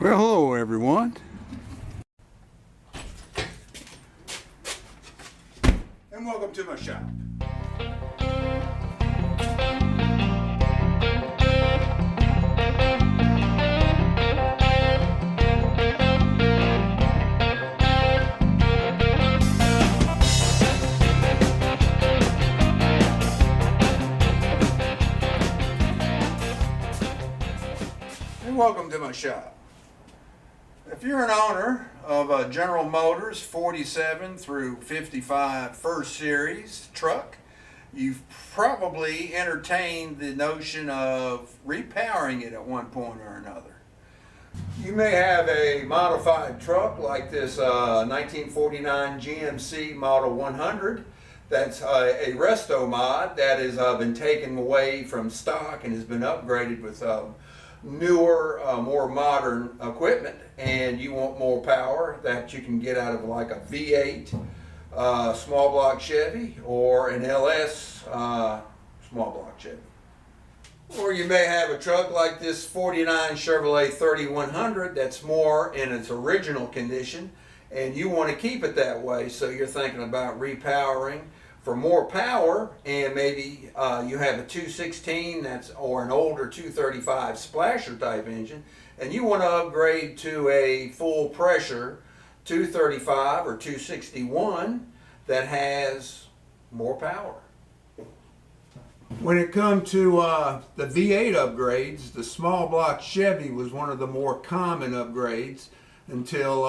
Well, hello everyone. And welcome to my shop. And welcome to my shop. If you're an owner of a General Motors 47 through 55 First Series truck, you've probably entertained the notion of repowering it at one point or another. You may have a modified truck like this 1949 GMC Model 100. That's a resto mod that has been taken away from stock and has been upgraded with newer, more modern equipment, and you want more power that you can get out of like a V8 small block Chevy or an LS small block Chevy. Or you may have a truck like this 49 Chevrolet 3100 that's more in its original condition and you want to keep it that way, so you're thinking about repowering for more power, and maybe you have a 216 or an older 235 splasher type engine, and you want to upgrade to a full pressure 235 or 261 that has more power. When it comes to the V8 upgrades, the small block Chevy was one of the more common upgrades until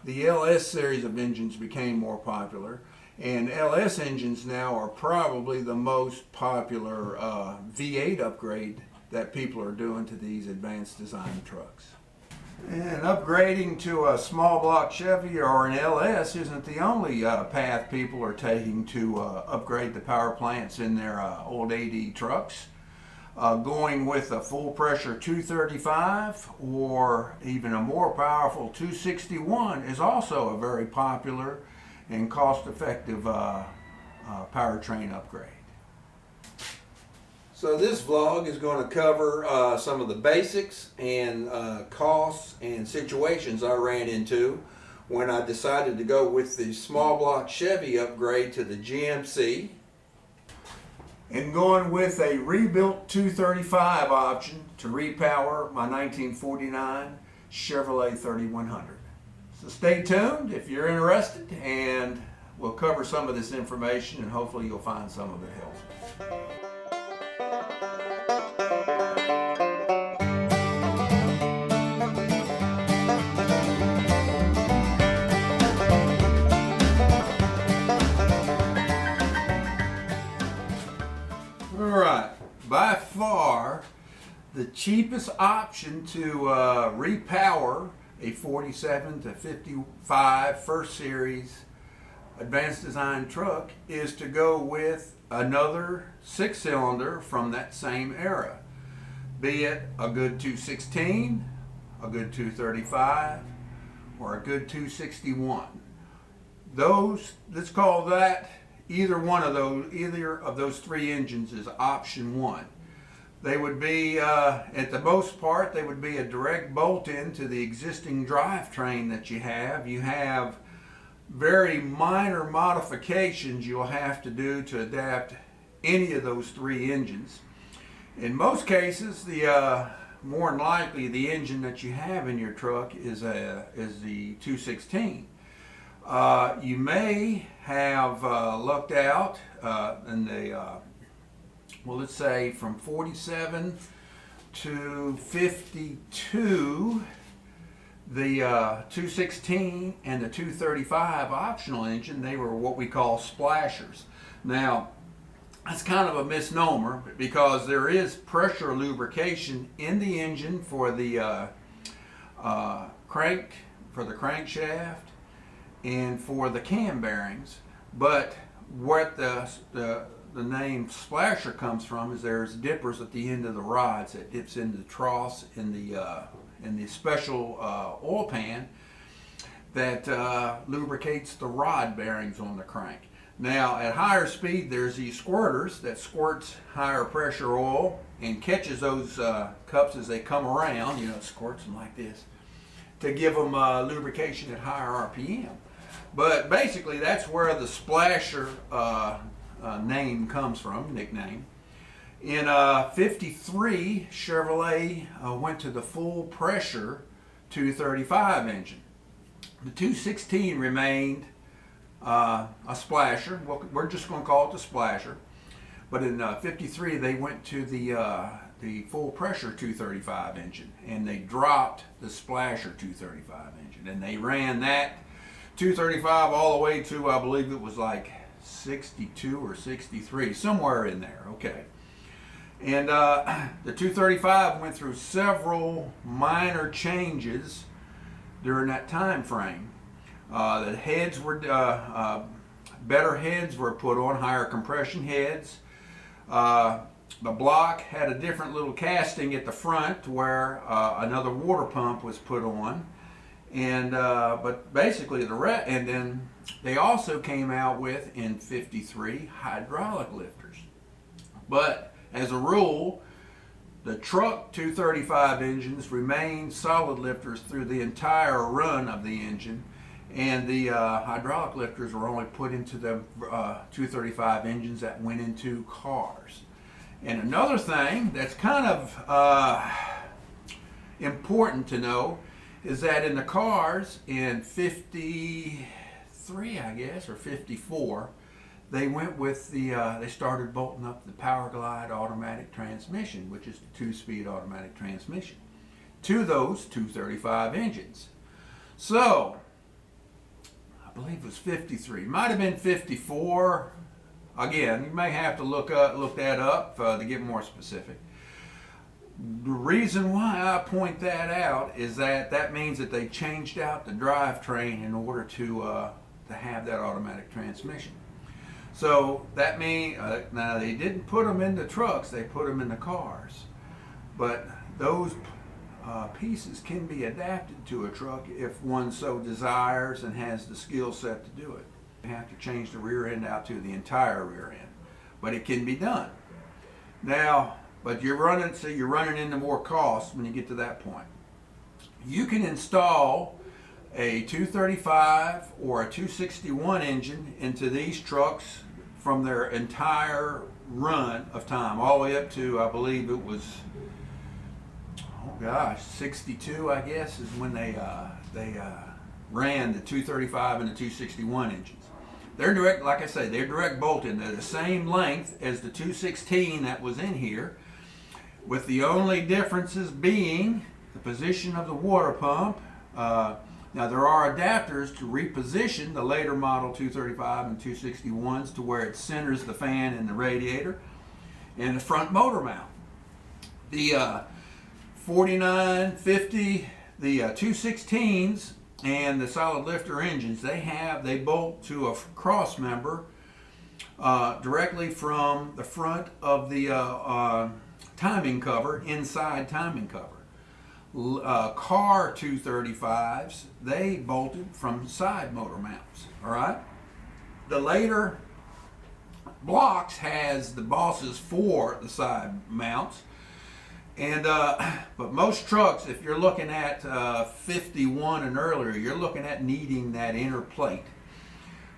the LS series of engines became more popular. And LS engines now are probably the most popular V8 upgrade that people are doing to these advanced design trucks. And upgrading to a small block Chevy or an LS isn't the only path people are taking to upgrade the power plants in their old AD trucks. Going with a full pressure 235 or even a more powerful 261 is also a very popular and cost-effective powertrain upgrade. So this vlog is going to cover some of the basics and costs and situations I ran into when I decided to go with the small block Chevy upgrade to the GMC, and going with a rebuilt 235 option to repower my 1949 Chevrolet 3100. So stay tuned if you're interested, and we'll cover some of this information and hopefully you'll find some of it helpful. Alright, by far the cheapest option to repower a 47 to 55 First Series advanced design truck is to go with another 6-cylinder from that same era, be it a good 216, a good 235, or a good 261. Let's call that either of those three engines is option one. They would be, at the most part, they would be a direct bolt-in to the existing drivetrain that you have. You have very minor modifications you'll have to do to adapt any of those three engines. In most cases, more than likely, the engine that you have in your truck is the 216. You may have lucked out in the well, let's say from 47 to 52, the 216 and the 235 optional engine, they were what we call splashers. Now, that's kind of a misnomer because there is pressure lubrication in the engine for the crankshaft and for the cam bearings, but what the name splasher comes from is there's dippers at the end of the rods that dips into the troughs in the special oil pan that lubricates the rod bearings on the crank. Now at higher speed there's these squirters that squirts higher pressure oil and catches those cups as they come around, squirts them like this. to give them lubrication at higher RPM. But basically, that's where the splasher name comes from, nickname. In '53, Chevrolet went to the full pressure 235 engine. The 216 remained a splasher. Well, we're just going to call it the splasher. But in '53, they went to the full pressure 235 engine, and they dropped the splasher 235 engine, and they ran that 235 all the way to, I believe it was like 62 or 63, somewhere in there. Okay. And the 235 went through several minor changes during that time frame. The heads were better heads were put on, higher compression heads. The block had a different little casting at the front where another water pump was put on, and but basically and then they also came out with in '53 hydraulic lifters. But as a rule, the truck 235 engines remain solid lifters through the entire run of the engine, and the hydraulic lifters were only put into the 235 engines that went into cars. And another thing that's kind of important to know is that in the cars in '53, I guess, or '54, they went with they started bolting up the Power Glide automatic transmission, which is the 2-speed automatic transmission, to those 235 engines. So, I believe it was '53, might have been '54. Again, you may have to look that up to get more specific. The reason why I point that out is that means that they changed out the drivetrain in order to have that automatic transmission. So that means, now they didn't put them in the trucks, they put them in the cars. But those pieces can be adapted to a truck if one so desires and has the skill set to do it. You have to change the rear end out to the entire rear end, but it can be done. Now, but you're running into more costs when you get to that point. You can install a 235 or a 261 engine into these trucks from their entire run of time, all the way up to, I believe it was, oh gosh, 62, I guess, is when they ran the 235 and the 261 engines. They're direct, like I say, they're direct bolted. They're the same length as the 216 that was in here, with the only differences being the position of the water pump. Now there are adapters to reposition the later model 235 and 261s to where it centers the fan in the radiator and the front motor mount. The 49, 50, the 216s and the solid lifter engines, they bolt to a cross member directly from the front of the timing cover, inside timing cover. Car 235s, they bolted from side motor mounts. All right. The later blocks has the bosses for the side mounts, and but most trucks, if you're looking at 51 and earlier, you're looking at needing that inner plate.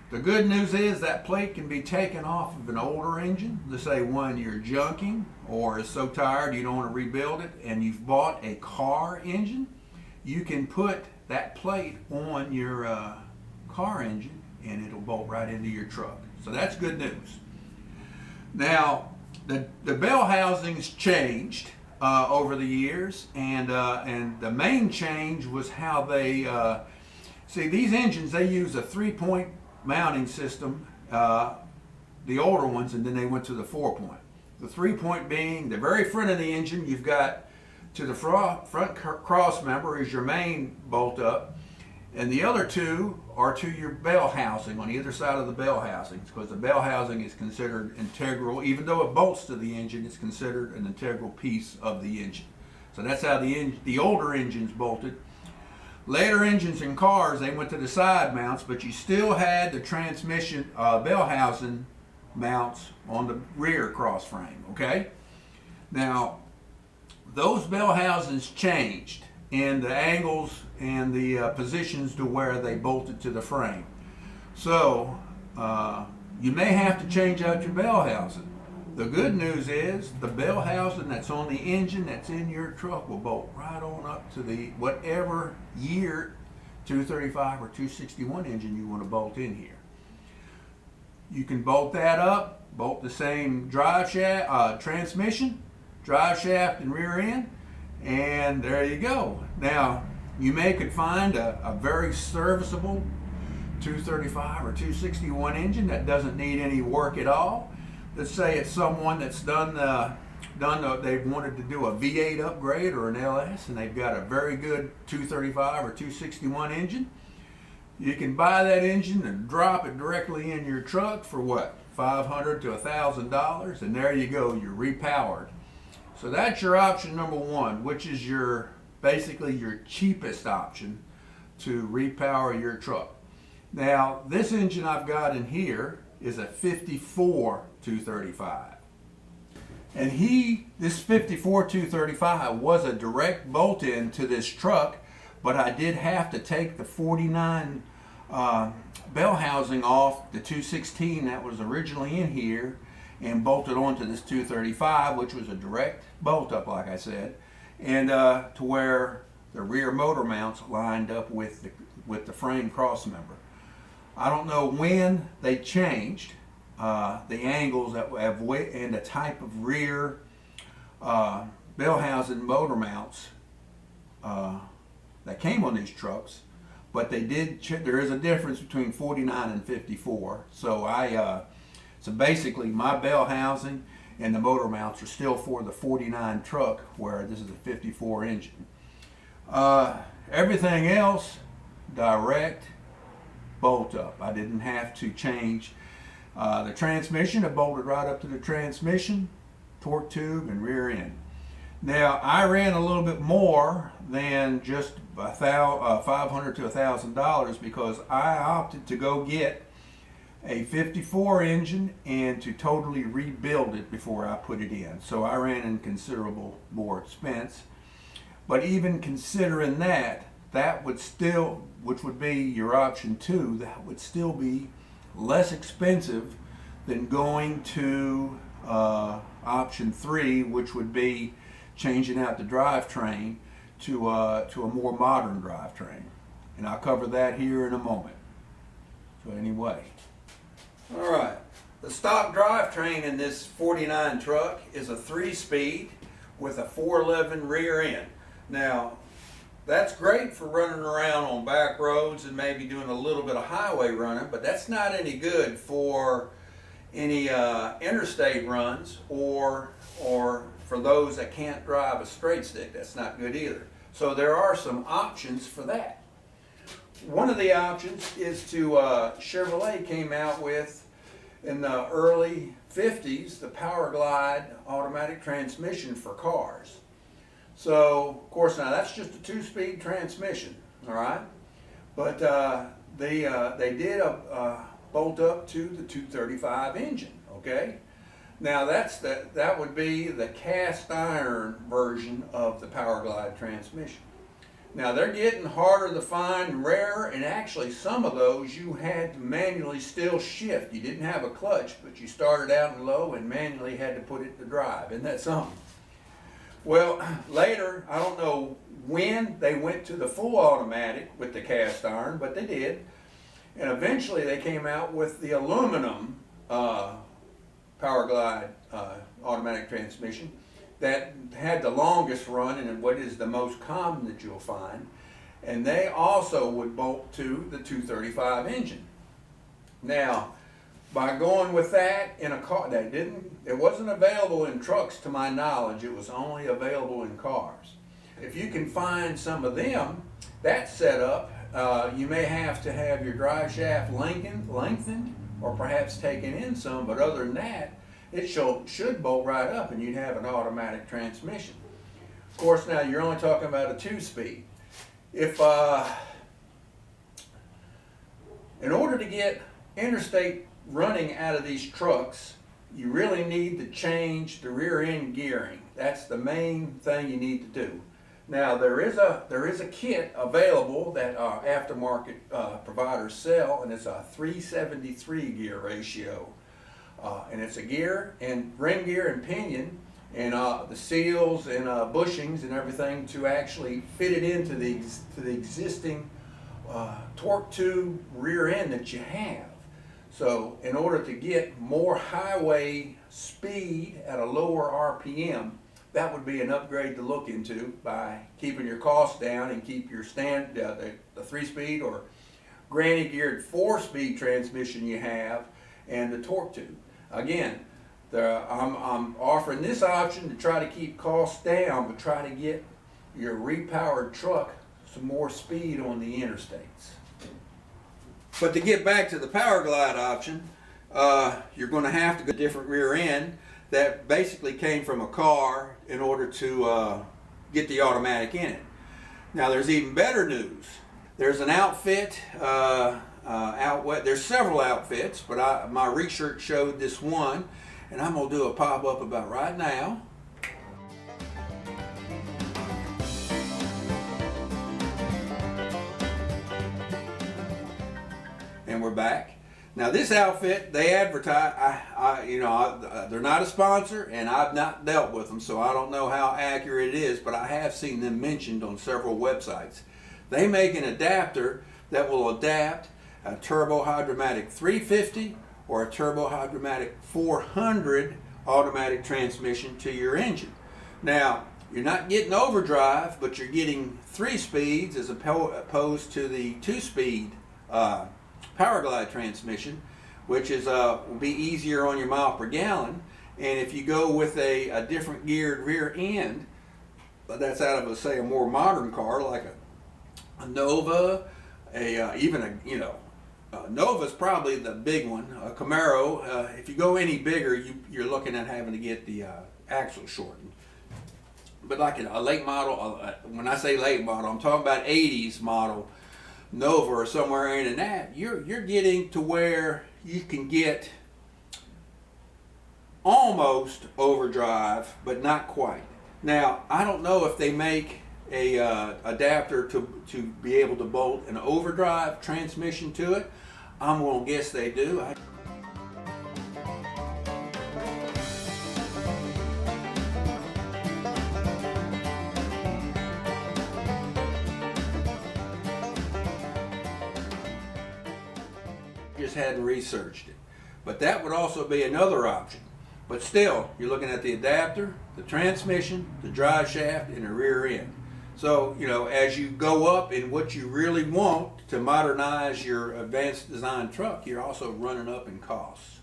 The good news is that plate can be taken off of an older engine, let's say one you're junking or is so tired you don't want to rebuild it, and you've bought a car engine. You can put that plate on your car engine and it'll bolt right into your truck. So that's good news. Now, the bell housings changed over the years, and the main change was how they see these engines. They use a 3-point mounting system, the older ones, and then they went to the 4-point. The 3-point being the very front of the engine. You've got to the front cross member is your main bolt up, and the other two are to your bell housing on either side of the bell housings, because the bell housing is considered integral. Even though it bolts to the engine, it's considered an integral piece of the engine. So that's how the older engines bolted. Later engines in cars, they went to the side mounts, but you still had the transmission bell housing mounts on the rear cross frame. Okay. Now, those bell housings changed and the angles and the positions to where they bolted to the frame. So you may have to change out your bell housing. The good news is the bell housing that's on the engine that's in your truck will bolt right on up to the whatever year 235 or 261 engine you want to bolt in here. You can bolt that up, bolt the same drive shaft, transmission, drive shaft and rear end, and there you go. Now, you could find a very serviceable 235 or 261 engine that doesn't need any work at all. Let's say it's someone that's they've wanted to do a V8 upgrade or an LS, and they've got a very good 235 or 261 engine. You can buy that engine and drop it directly in your truck for what, $500 to $1,000, and there you go, you're repowered. So that's your option number one, which is basically your cheapest option to repower your truck. Now, this engine I've got in here is a 54 235. And this 54 235 was a direct bolt-in to this truck, but I did have to take the 49 bell housing off the 216 that was originally in here and bolted onto this 235, which was a direct bolt up, like I said, and to where the rear motor mounts lined up with the frame cross member. I don't know when they changed the angles and the type of rear bell housing motor mounts that came on these trucks, but they did. There is a difference between 49 and 54. So basically, my bell housing and the motor mounts are still for the 49 truck, where this is a 54 engine. Everything else, direct bolt up. I didn't have to change the transmission. It bolted right up to the transmission, torque tube, and rear end. Now, I ran a little bit more than just $500 to $1,000 because I opted to go get a 54 engine and to totally rebuild it before I put it in. So I ran in considerable more expense. But even considering that would still, which would be your option 2, that would still be less expensive than going to option 3, which would be changing out the drivetrain to a more modern drivetrain. And I'll cover that here in a moment. So anyway, all right, the stock drivetrain in this 49 truck is a 3-speed with a 411 rear end. Now, that's great for running around on back roads and maybe doing a little bit of highway running, but that's not any good for any interstate runs or for those that can't drive a straight stick. That's not good either. So there are some options for that. One of the options is Chevrolet came out with, in the early 50s, the Power Glide automatic transmission for cars. So, of course, now that's just a 2-speed transmission, all right? But they did bolt up to the 235 engine, okay? Now that would be the cast iron version of the Power Glide transmission. Now they're getting harder to find and rarer, and actually some of those you had to manually still shift. You didn't have a clutch, but you started out in low and manually had to put it to drive. Isn't that something? Well, later, I don't know when they went to the full automatic with the cast iron, but they did. And eventually they came out with the aluminum Power Glide automatic transmission that had the longest run and what is the most common that you'll find. And they also would bolt to the 235 engine. Now, by going with that in a car, it wasn't available in trucks to my knowledge. It was only available in cars. If you can find some of them, that setup, you may have to have your drive shaft lengthened or perhaps taken in some, but other than that, it should bolt right up and you'd have an automatic transmission. Of course, now you're only talking about a 2-speed. If in order to get interstate running out of these trucks, you really need to change the rear end gearing. That's the main thing you need to do. Now there is a kit available that aftermarket providers sell, and it's a 373 gear ratio, and it's a gear and ring gear and pinion and the seals and bushings and everything to actually fit it into the existing torque tube rear end that you have. So in order to get more highway speed at a lower RPM, that would be an upgrade to look into by keeping your costs down and keep your the 3-speed or granny geared 4-speed transmission you have and the torque tube. Again, I'm offering this option to try to keep costs down, but try to get your repowered truck some more speed on the interstates. But to get back to the Power Glide option, you're going to have to get a different rear end that basically came from a car in order to get the automatic in it. Now there's even better news. There's an outfit, there's several outfits, but my research showed this one, and I'm going to do a pop-up about right now. And we're back. Now this outfit, they advertise, they're not a sponsor and I've not dealt with them, so I don't know how accurate it is, but I have seen them mentioned on several websites. They make an adapter that will adapt a turbo hydromatic 350 or a turbo hydromatic 400 automatic transmission to your engine. Now, you're not getting overdrive, but you're getting 3 speeds as opposed to the 2-speed Power Glide transmission, which is will be easier on your mile per gallon. And if you go with a different geared rear end, that's out of a more modern car like a Nova, Nova's probably the big one. A Camaro. If you go any bigger, you're looking at having to get the axle shortened. But like a late model, when I say late model, I'm talking about 80s model Nova or somewhere in that, you're getting to where you can get almost overdrive, but not quite. Now, I don't know if they make a adapter to be able to bolt an overdrive transmission to it. I'm going to guess they do. Just hadn't researched it, but that would also be another option. But still, you're looking at the adapter, the transmission, the drive shaft, and the rear end. So, as you go up in what you really want to modernize your advanced design truck, you're also running up in costs.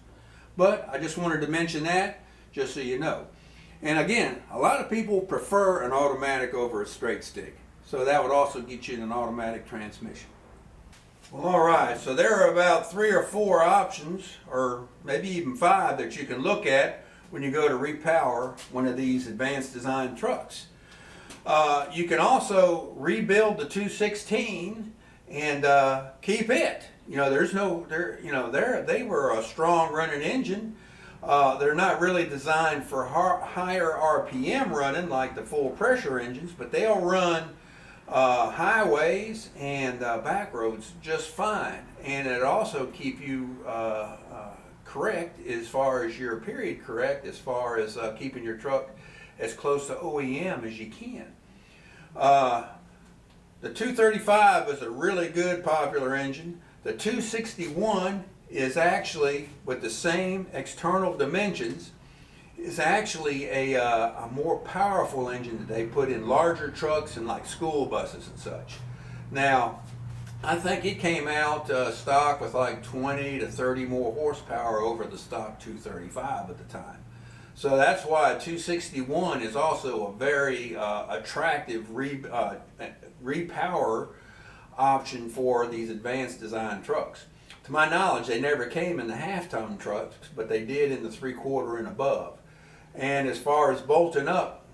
But I just wanted to mention that just so you know. And again, a lot of people prefer an automatic over a straight stick, so that would also get you an automatic transmission. Well, all right, so there are about 3 or 4 options, or maybe even 5, that you can look at when you go to repower one of these advanced design trucks. You can also rebuild the 216 and keep it. They were a strong running engine. They're not really designed for higher RPM running like the full pressure engines, but they'll run highways and back roads just fine, and it also keep you correct as far as your period correct as far as keeping your truck as close to OEM as you can. The 235 is a really good popular engine. The 261 is actually, with the same external dimensions, is actually a more powerful engine that they put in larger trucks and like school buses and such. Now, I think it came out stock with like 20 to 30 more horsepower over the stock 235 at the time. So that's why a 261 is also a very attractive repower option for these advanced design trucks. To my knowledge, they never came in the half-ton trucks, but they did in the 3/4 and above. And as far as bolting up,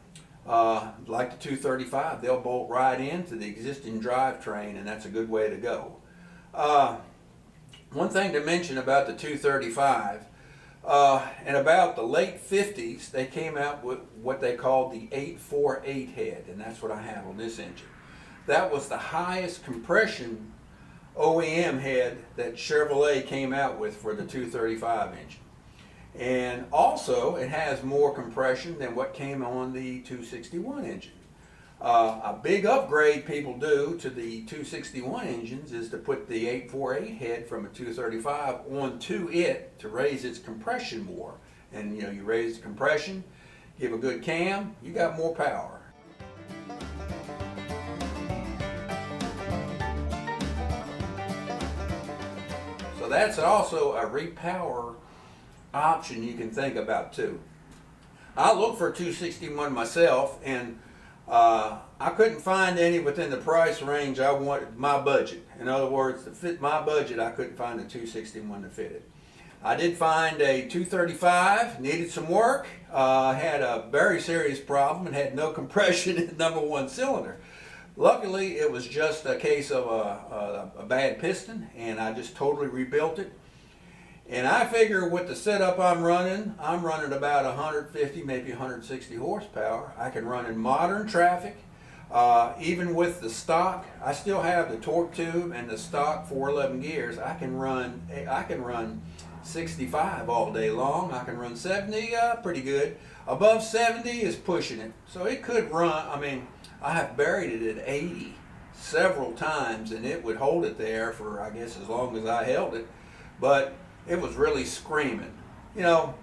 like the 235, they'll bolt right into the existing drivetrain, and that's a good way to go. One thing to mention about the 235, in about the late 50s, they came out with what they called the 848 head, and that's what I have on this engine. That was the highest compression OEM head that Chevrolet came out with for the 235 engine. And also, it has more compression than what came on the 261 engine. A big upgrade people do to the 261 engines is to put the 848 head from a 235 onto it to raise its compression more. And you know, you raise the compression, give a good cam, you got more power. So that's also a repower option you can think about too. I looked for a 261 myself, and I couldn't find any within the price range I wanted, my budget. In other words, to fit my budget, I couldn't find a 261 to fit it. I did find a 235, needed some work, had a very serious problem and had no compression in the number one cylinder. Luckily, it was just a case of a bad piston, and I just totally rebuilt it. And I figure with the setup I'm running about 150, maybe 160 horsepower. I can run in modern traffic. Even with the stock, I still have the torque tube and the stock 411 gears. I can run 65 all day long. I can run 70 pretty good. Above 70 is pushing it. So it could run, I mean, I have buried it at 80 several times, and it would hold it there for, I guess, as long as I held it. But it was really screaming. You know,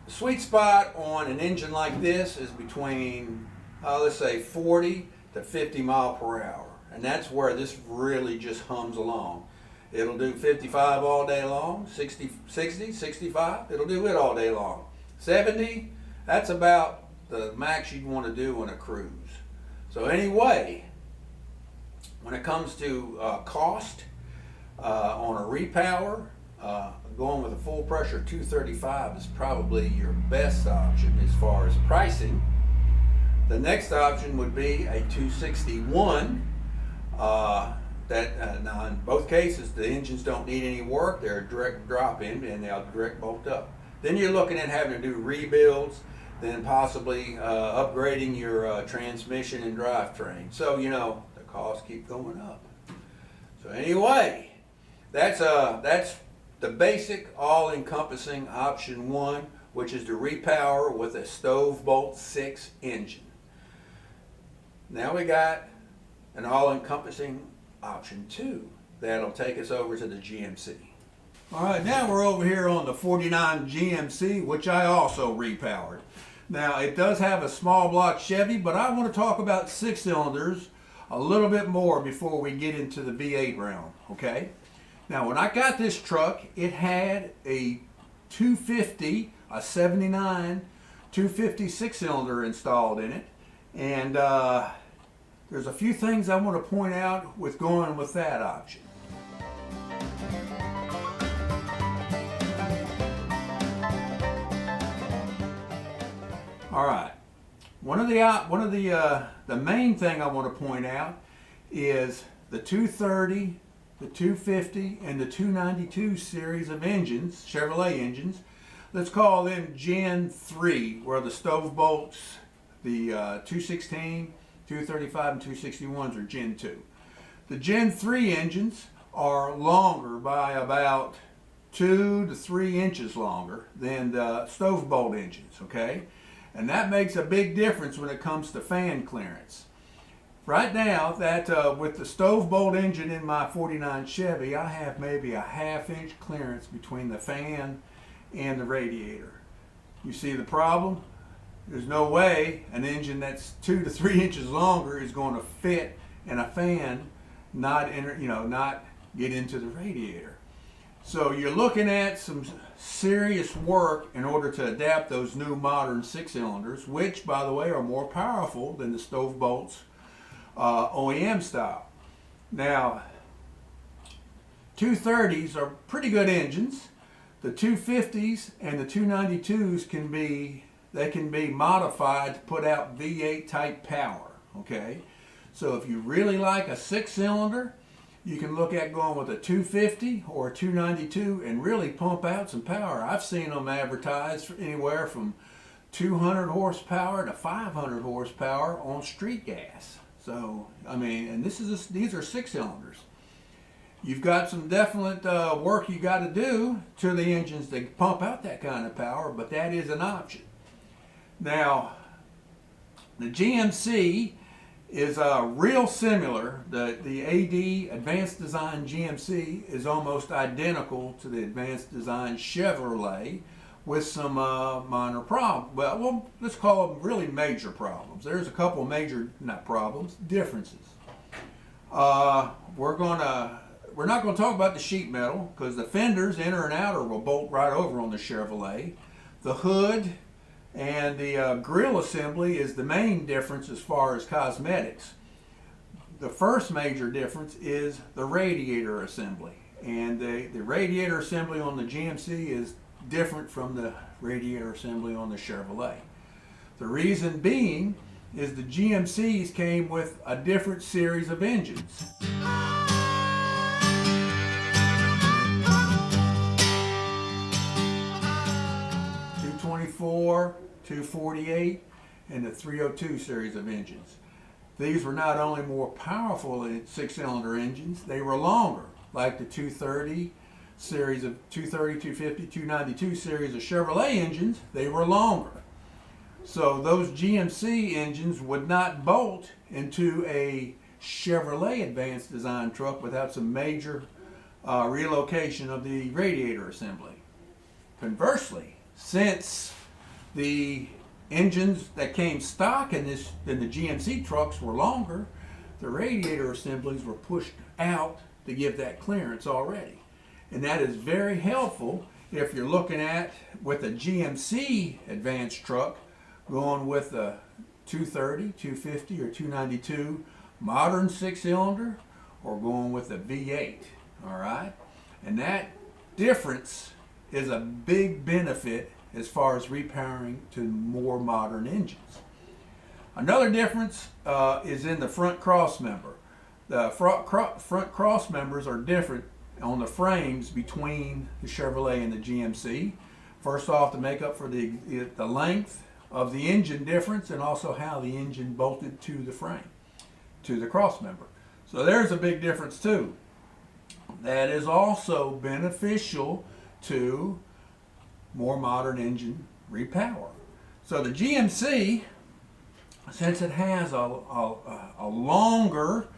the sweet spot on an engine like this is between, let's say, 40 to 50 mile per hour. And that's where this really just hums along. It'll do 55 all day long, 60, 65, it'll do it all day long. 70, that's about the max you'd want to do on a cruise. So anyway, when it comes to cost, on a repower, going with a full pressure 235 is probably your best option as far as pricing. The next option would be a 261. Now in both cases, the engines don't need any work. They're a direct drop in and they'll direct bolt up. Then you're looking at having to do rebuilds, then possibly upgrading your transmission and drivetrain. So you know, the costs keep going up. So anyway, that's the basic all-encompassing option one, which is the repower with a stove bolt 6 engine. Now we got an all-encompassing option 2 that'll take us over to the GMC. All right, now we're over here on the 49 GMC, which I also repowered. Now it does have a small block Chevy, but I want to talk about 6 cylinders a little bit more before we get into the V8 realm, okay? Now when I got this truck, it had a 250, a 79 250 6-cylinder installed in it, and there's a few things I want to point out with going with that option. All right, the main thing I want to point out is the 230, the 250, and the 292 series of engines, Chevrolet engines. Let's call them Gen 3, where the stove bolts, the 216, 235, and 261s are Gen 2. The Gen 3 engines are longer by about 2 to 3 inches longer than the stove bolt engines, okay? And that makes a big difference when it comes to fan clearance. Right now, with the stove bolt engine in my 49 Chevy, I have maybe a ½ inch clearance between the fan and the radiator. You see the problem? There's no way an engine that's 2 to 3 inches longer is going to fit in a fan, not get into the radiator. So you're looking at some serious work in order to adapt those new modern 6-cylinders, which, by the way, are more powerful than the stove bolts OEM style. Now, 230s are pretty good engines. The 250s and the 292s can be modified to put out V8 type power. Okay, so if you really like a 6-cylinder, You can look at going with a 250 or a 292 and really pump out some power. I've seen them advertised for anywhere from 200 horsepower to 500 horsepower on street gas. So, I mean, and these are 6-cylinders. You've got some definite work you got to do to the engines to pump out that kind of power, but that is an option. Now, the GMC is real similar. The AD Advanced Design GMC is almost identical to the Advanced Design Chevrolet with some minor problems. Well, let's call them really major problems. There's a couple major, not problems, differences. We're not going to talk about the sheet metal because the fenders, inner and outer, will bolt right over on the Chevrolet. The hood and the grille assembly is the main difference as far as cosmetics. The first major difference is the radiator assembly. And the radiator assembly on the GMC is different from the radiator assembly on the Chevrolet. The reason being is the GMCs came with a different series of engines. 224, 248, and the 302 series of engines. These were not only more powerful than 6-cylinder engines, they were longer, like the 230 series of 230, 250, 292 series of Chevrolet engines. They were longer. So those GMC engines would not bolt into a Chevrolet Advanced Design truck without some major relocation of the radiator assembly. Conversely, since the engines that came stock in the GMC trucks were longer, the radiator assemblies were pushed out to give that clearance already. And that is very helpful if you're looking at, with a GMC advanced truck, going with a 230, 250, or 292 modern 6-cylinder, or going with a V8, all right? And that difference is a big benefit as far as repowering to more modern engines. Another difference is in the front cross member. The front cross members are different on the frames between the Chevrolet and the GMC. First off, to make up for the length of the engine difference and also how the engine bolted to the frame, to the cross member. So there's a big difference too. That is also beneficial to more modern engine repower. So the GMC, since it has a longer,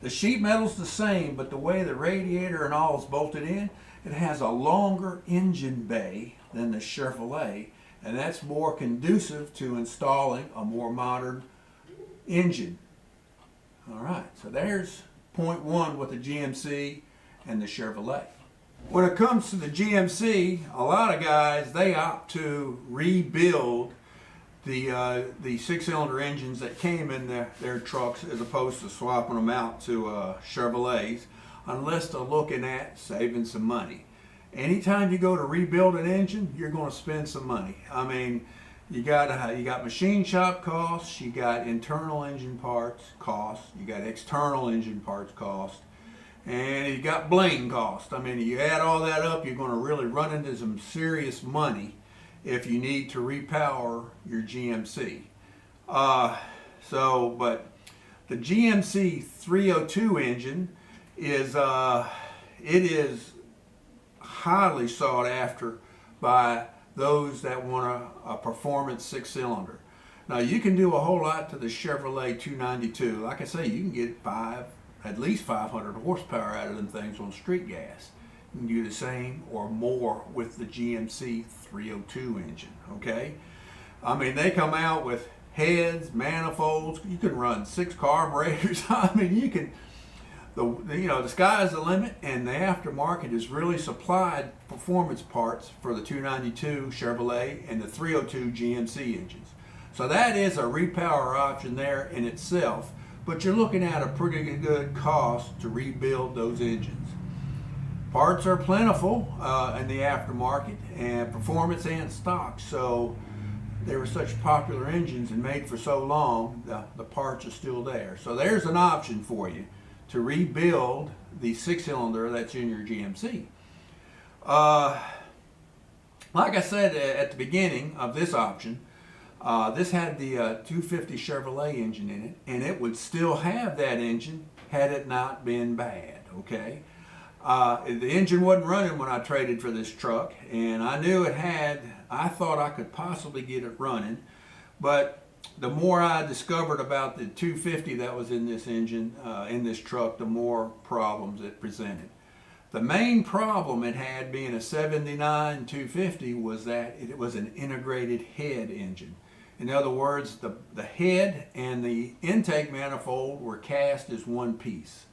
the sheet metal's the same, but the way the radiator and all is bolted in, it has a longer engine bay than the Chevrolet, and that's more conducive to installing a more modern engine. All right, so there's point one with the GMC and the Chevrolet. When it comes to the GMC, a lot of guys, they opt to rebuild the 6-cylinder engines that came in their trucks as opposed to swapping them out to Chevrolets, unless they're looking at saving some money. Anytime you go to rebuild an engine, you're going to spend some money. I mean, you got machine shop costs, you got internal engine parts costs, you got external engine parts costs, and you got bling costs. I mean, you add all that up, you're going to really run into some serious money if you need to repower your GMC. But the GMC 302 engine is highly sought after by those that want a performance 6-cylinder. Now, you can do a whole lot to the Chevrolet 292. Like I say, you can get at least 500 horsepower out of them things on street gas. You can do the same or more with the GMC 302 engine, okay? I mean, they come out with heads, manifolds. You can run 6 carburetors. I mean, you can, the sky's the limit, and the aftermarket has really supplied performance parts for the 292 Chevrolet and the 302 GMC engines. So that is a repower option there in itself, but you're looking at a pretty good cost to rebuild those engines. Parts are plentiful in the aftermarket, and performance and stock, so they were such popular engines and made for so long, the parts are still there. So there's an option for you to rebuild the 6-cylinder that's in your GMC. Like I said at the beginning of this option, this had the 250 Chevrolet engine in it, and it would still have that engine had it not been bad, okay? The engine wasn't running when I traded for this truck, and I knew it had, I thought I could possibly get it running, but the more I discovered about the 250 that was in this engine, in this truck, the more problems it presented. The main problem it had, being a 79 250, was that it was an integrated head engine. In other words, the head and the intake manifold were cast as one piece.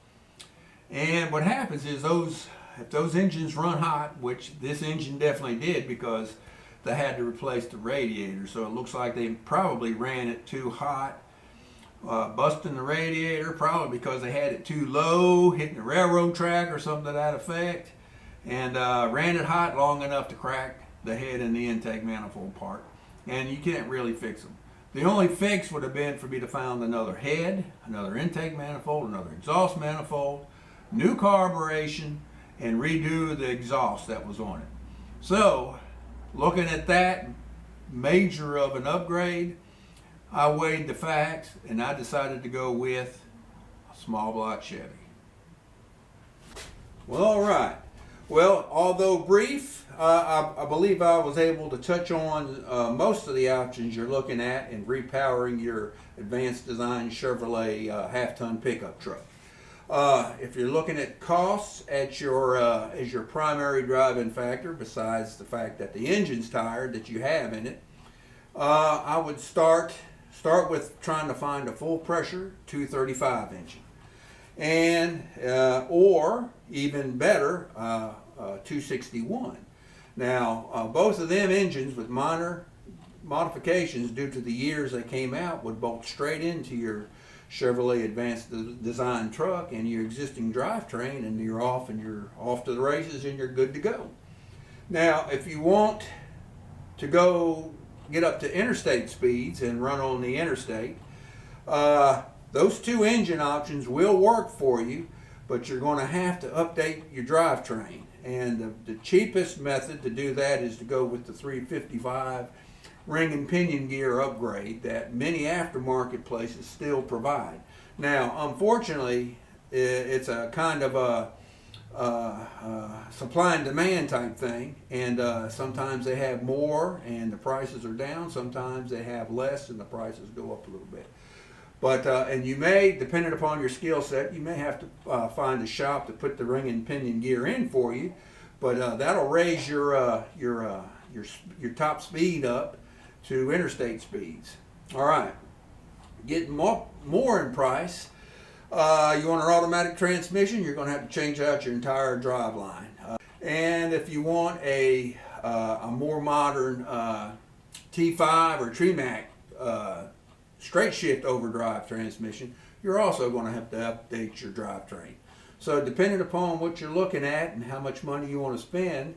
And what happens is if those engines run hot, which this engine definitely did because they had to replace the radiator, so it looks like they probably ran it too hot, busting the radiator, probably because they had it too low, hitting the railroad track or something to that effect, and ran it hot long enough to crack the head and the intake manifold part. And you can't really fix them. The only fix would have been for me to find another head, another intake manifold, another exhaust manifold, new carburation, and redo the exhaust that was on it. So, looking at that major of an upgrade, I weighed the facts and I decided to go with a small block Chevy. Well, all right. Well, although brief, I believe I was able to touch on most of the options you're looking at in repowering your advanced design Chevrolet half-ton pickup truck. If you're looking at costs as your primary driving factor, besides the fact that the engine's tired that you have in it, I would start with trying to find a full pressure 235 engine, and or even better, 261. Now, both of them engines with minor modifications due to the years they came out would bolt straight into your Chevrolet advanced design truck and your existing drivetrain, and you're off to the races and you're good to go. Now, if you want to get up to interstate speeds and run on the interstate, those two engine options will work for you, but you're going to have to update your drivetrain. And the cheapest method to do that is to go with the 355 ring and pinion gear upgrade that many aftermarket places still provide. Now, unfortunately, it's a kind of a supply and demand type thing, and sometimes they have more and the prices are down, sometimes they have less and the prices go up a little bit. But and you may, depending upon your skill set, you may have to find a shop to put the ring and pinion gear in for you. But that'll raise your top speed up to interstate speeds. All right, getting more in price. You want an automatic transmission, you're going to have to change out your entire drive line. And if you want a more modern T5 or Tremac straight shift overdrive transmission, you're also going to have to update your drivetrain. So depending upon what you're looking at and how much money you want to spend,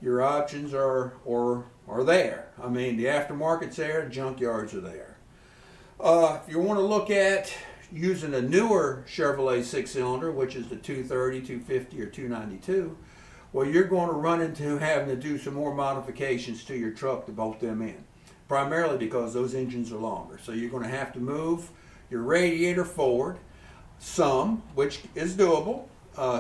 your options are there. I mean, the aftermarket's there, the junkyards are there. If you want to look at using a newer Chevrolet 6-cylinder, which is the 230, 250, or 292, well, you're going to run into having to do some more modifications to your truck to bolt them in. Primarily because those engines are longer. So you're going to have to move your radiator forward some, which is doable.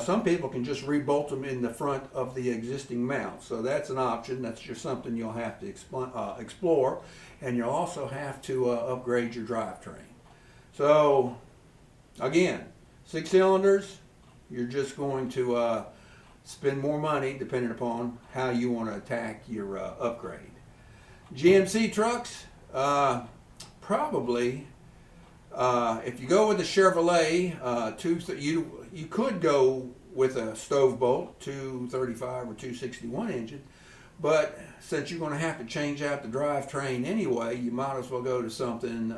Some people can just rebolt them in the front of the existing mount. So that's an option. That's just something you'll have to explore. And you'll also have to upgrade your drivetrain. So again, 6 cylinders, you're just going to spend more money depending upon how you want to attack your upgrade. GMC trucks, probably, if you go with the Chevrolet, you could go with a stove bolt 235 or 261 engine, but since you're going to have to change out the drivetrain anyway, you might as well go to something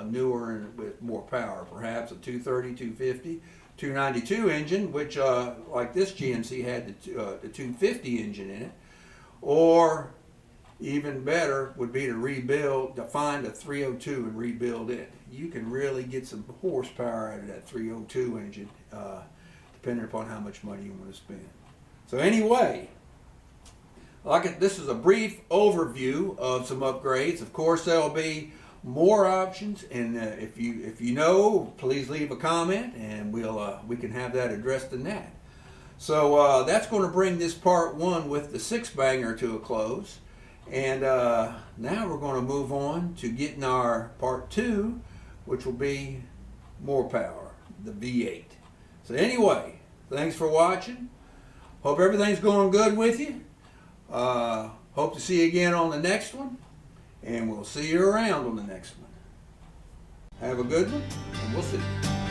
newer and with more power, perhaps a 230, 250, 292 engine, which like this GMC had the 250 engine in it, or even better would be to find a 302 and rebuild it. You can really get some horsepower out of that 302 engine, depending upon how much money you want to spend. So anyway, this is a brief overview of some upgrades. Of course, there'll be more options, and if you know, please leave a comment, and we can have that addressed in that. So that's going to bring this part one with the 6-banger to a close. And now we're going to move on to getting our part two, which will be more power, the V8. So anyway, thanks for watching. Hope everything's going good with you. Hope to see you again on the next one. And we'll see you around on the next one. Have a good one, and we'll see you.